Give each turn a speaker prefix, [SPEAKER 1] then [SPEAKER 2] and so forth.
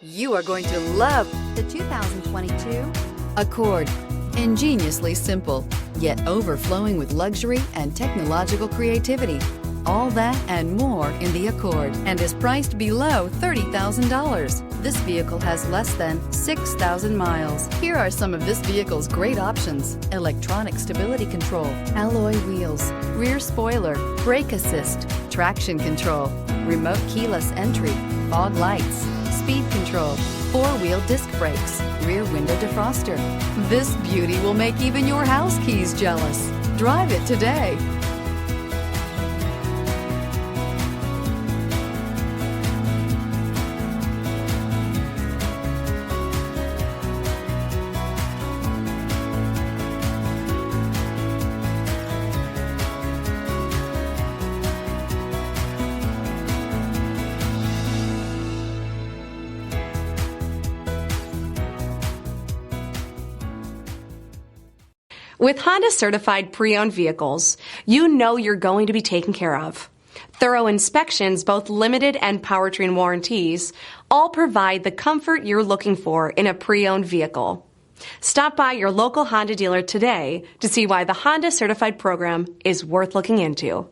[SPEAKER 1] You are going to love the 2022 Accord. Ingeniously simple, yet overflowing with luxury and technological creativity. All that and more in the Accord, and is priced below $30,000. This vehicle has less than 6,000 miles. Here are some of this vehicle's great options: electronic stability control, alloy wheels, rear spoiler, brake assist, traction control, remote keyless entry, fog lights, speed control, four-wheel disc brakes, rear window defroster. This beauty will make even your house keys jealous. Drive it today.
[SPEAKER 2] With Honda certified pre-owned vehicles, you know you're going to be taken care of. Thorough inspections, both limited and powertrain warranties, all provide the comfort you're looking for in a pre-owned vehicle. Stop by your local Honda dealer today to see why the Honda certified program is worth looking into.